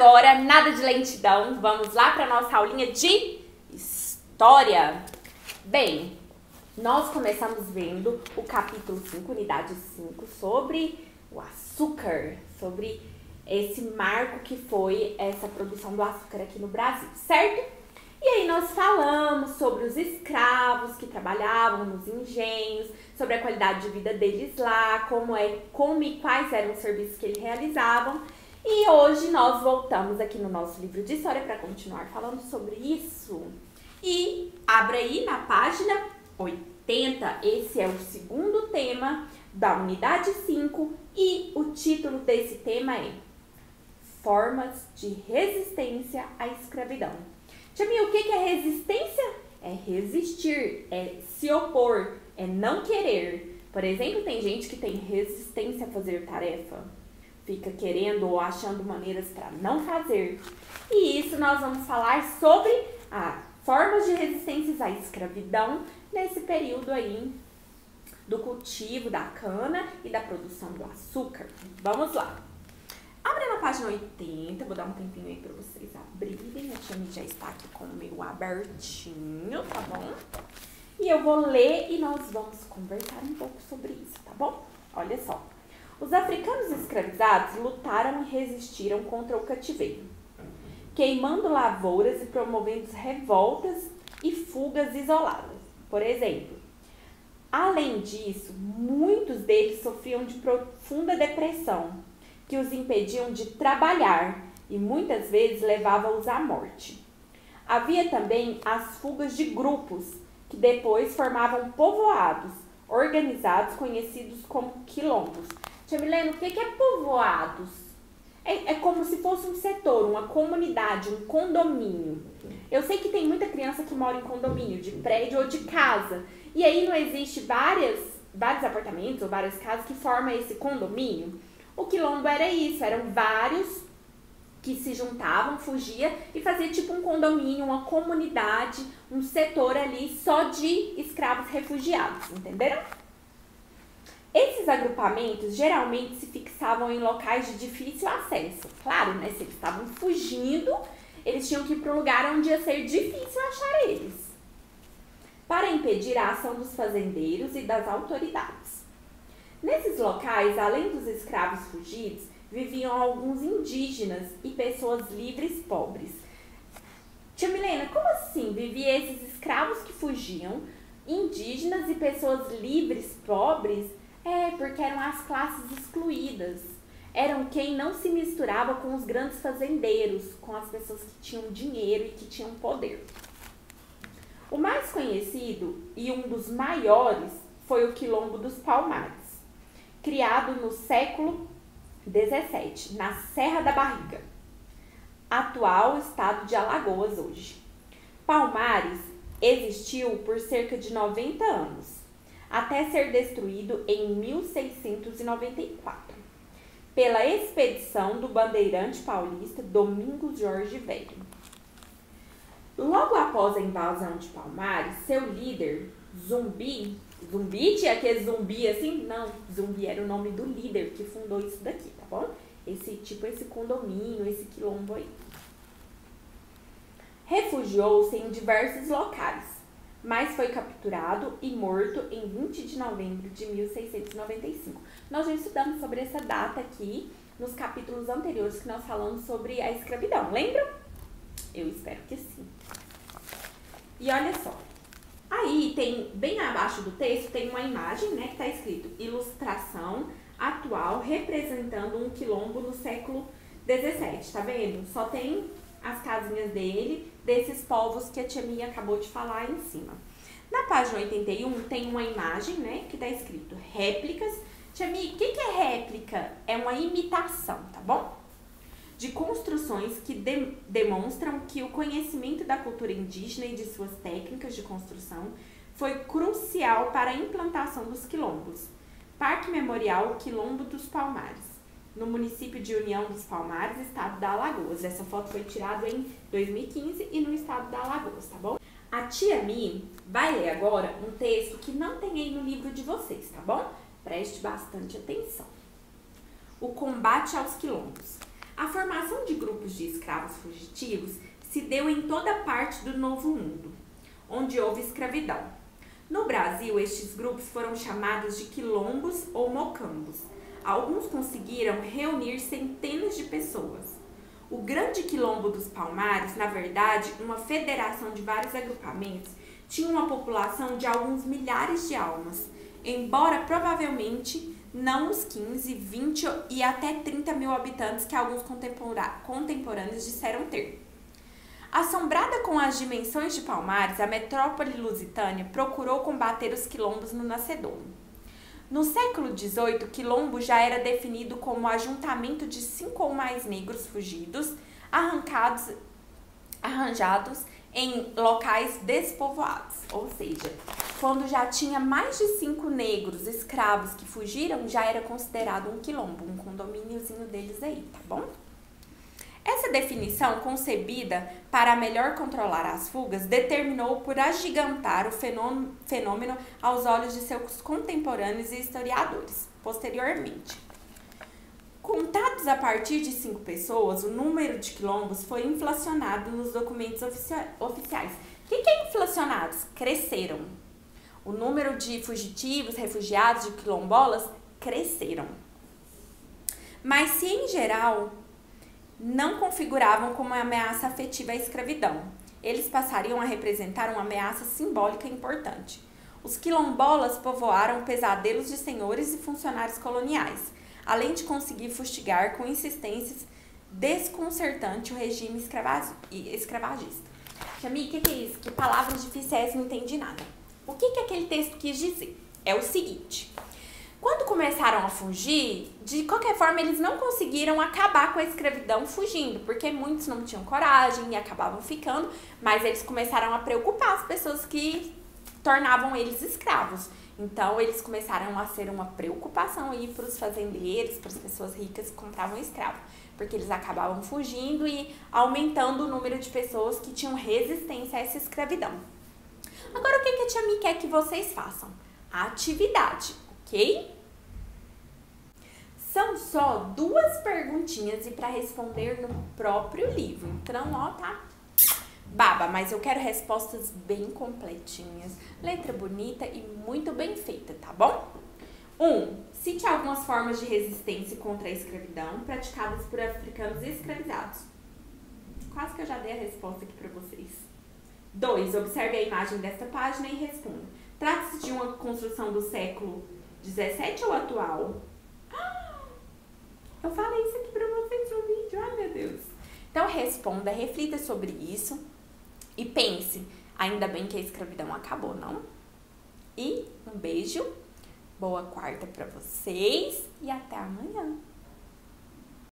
Agora, nada de lentidão, vamos lá para nossa aulinha de história. Bem, nós começamos vendo o capítulo 5, unidade 5, sobre o açúcar, sobre esse marco que foi essa produção do açúcar aqui no Brasil, certo? E aí nós falamos sobre os escravos que trabalhavam nos engenhos, sobre a qualidade de vida deles lá, como e quais eram os serviços que eles realizavam. E hoje nós voltamos aqui no nosso livro de história para continuar falando sobre isso. E abra aí na página 80, esse é o segundo tema da unidade 5 e o título desse tema é Formas de Resistência à Escravidão. Jamil, o que é resistência? É resistir, é se opor, é não querer. Por exemplo, tem gente que tem resistência a fazer tarefa. Fica querendo ou achando maneiras para não fazer. E isso nós vamos falar sobre formas de resistências à escravidão nesse período aí do cultivo da cana e da produção do açúcar. Vamos lá. Abre na página 80, vou dar um tempinho aí para vocês abrirem. A tia Mi já está aqui com o meu abertinho, tá bom? E eu vou ler e nós vamos conversar um pouco sobre isso, tá bom? Olha só. Os africanos escravizados lutaram e resistiram contra o cativeiro, queimando lavouras e promovendo revoltas e fugas isoladas. Por exemplo, além disso, muitos deles sofriam de profunda depressão, que os impediam de trabalhar e muitas vezes levavam-os à morte. Havia também as fugas de grupos, que depois formavam povoados organizados conhecidos como quilombos. Tia Milena, o que é povoados? É como se fosse um setor, uma comunidade, um condomínio. Eu sei que tem muita criança que mora em condomínio, de prédio ou de casa. E aí não existe vários apartamentos ou várias casas que formam esse condomínio? O quilombo era isso, eram vários que se juntavam, fugia e fazia tipo um condomínio, uma comunidade, um setor ali só de escravos refugiados, entenderam? Esses agrupamentos geralmente se fixavam em locais de difícil acesso. Claro, né? Se eles estavam fugindo, eles tinham que ir para um lugar onde ia ser difícil achar eles, para impedir a ação dos fazendeiros e das autoridades. Nesses locais, além dos escravos fugidos, viviam alguns indígenas e pessoas livres pobres. Tia Milena, como assim viviam esses escravos que fugiam, indígenas e pessoas livres pobres? Porque eram as classes excluídas. Eram quem não se misturava com os grandes fazendeiros, com as pessoas que tinham dinheiro e que tinham poder. O mais conhecido e um dos maiores foi o Quilombo dos Palmares, criado no século XVII, na Serra da Barriga, atual estado de Alagoas hoje. Palmares existiu por cerca de 90 anos, até ser destruído em 1694, pela expedição do bandeirante paulista Domingos Jorge Velho. Logo após a invasão de Palmares, seu líder, Zumbi, tinha aquele zumbi assim? Não, Zumbi era o nome do líder que fundou isso daqui, tá bom? Esse condomínio, esse quilombo aí. Refugiou-se em diversos locais, mas foi capturado e morto em 20 de novembro de 1695. Nós já estudamos sobre essa data aqui nos capítulos anteriores que nós falamos sobre a escravidão, lembram? Eu espero que sim. E olha só. Aí tem, bem abaixo do texto, tem uma imagem, né, que está escrito ilustração atual representando um quilombo no século XVII, tá vendo? Só tem as casinhas desses povos que a tia Mia acabou de falar aí em cima. Na página 81 tem uma imagem, né, que está escrito réplicas. Tia Mia, o que é réplica? É uma imitação, tá bom? De construções que demonstram que o conhecimento da cultura indígena e de suas técnicas de construção foi crucial para a implantação dos quilombos. Parque Memorial Quilombo dos Palmares, no município de União dos Palmares, estado da Alagoas. Essa foto foi tirada em 2015 e no estado da Alagoas, tá bom? A tia Mi vai ler agora um texto que não tem aí no livro de vocês, tá bom? Preste bastante atenção. O combate aos quilombos. A formação de grupos de escravos fugitivos se deu em toda parte do Novo Mundo, onde houve escravidão. No Brasil, estes grupos foram chamados de quilombos ou mocambos. Alguns conseguiram reunir centenas de pessoas. O Grande Quilombo dos Palmares, na verdade, uma federação de vários agrupamentos, tinha uma população de alguns milhares de almas, embora provavelmente não os 15, 20 e até 30 mil habitantes que alguns contemporâneos disseram ter. Assombrada com as dimensões de Palmares, a metrópole lusitânia procurou combater os quilombos no Macedônio. No século XVIII, quilombo já era definido como ajuntamento de 5 ou mais negros fugidos, arranjados em locais despovoados. Ou seja, quando já tinha mais de 5 negros escravos que fugiram, já era considerado um quilombo, um condomíniozinho deles aí, tá bom? Essa definição, concebida para melhor controlar as fugas, determinou por agigantar o fenômeno aos olhos de seus contemporâneos e historiadores. Posteriormente, contados a partir de 5 pessoas, o número de quilombos foi inflacionado nos documentos oficiais. O que é inflacionados? Cresceram. O número de fugitivos, refugiados, de quilombolas, cresceram. Mas se em geral não configuravam como uma ameaça afetiva à escravidão, eles passariam a representar uma ameaça simbólica importante. Os quilombolas povoaram pesadelos de senhores e funcionários coloniais, além de conseguir fustigar com insistências desconcertante o regime escravagista. Chami, o que é isso? Que palavras difíceis, não entendi nada. O que aquele texto quis dizer? É o seguinte: quando começaram a fugir, de qualquer forma eles não conseguiram acabar com a escravidão fugindo, porque muitos não tinham coragem e acabavam ficando, mas eles começaram a preocupar as pessoas que tornavam eles escravos. Então eles começaram a ser uma preocupação aí para os fazendeiros, para as pessoas ricas que compravam escravo, porque eles acabavam fugindo e aumentando o número de pessoas que tinham resistência a essa escravidão. Agora o que a tia Mi quer que vocês façam? Atividade. Ok? São só 2 perguntinhas e para responder no próprio livro. Então, ó, tá? Baba, mas eu quero respostas bem completinhas, letra bonita e muito bem feita, tá bom? 1. Cite algumas formas de resistência contra a escravidão praticadas por africanos escravizados. Quase que eu já dei a resposta aqui para vocês. 2. Observe a imagem desta página e responda. Trata-se de uma construção do século 17 ou atual? Eu falei isso aqui pra vocês no vídeo, ai meu Deus. Então responda, reflita sobre isso e pense, ainda bem que a escravidão acabou, não? E um beijo, boa quarta pra vocês e até amanhã.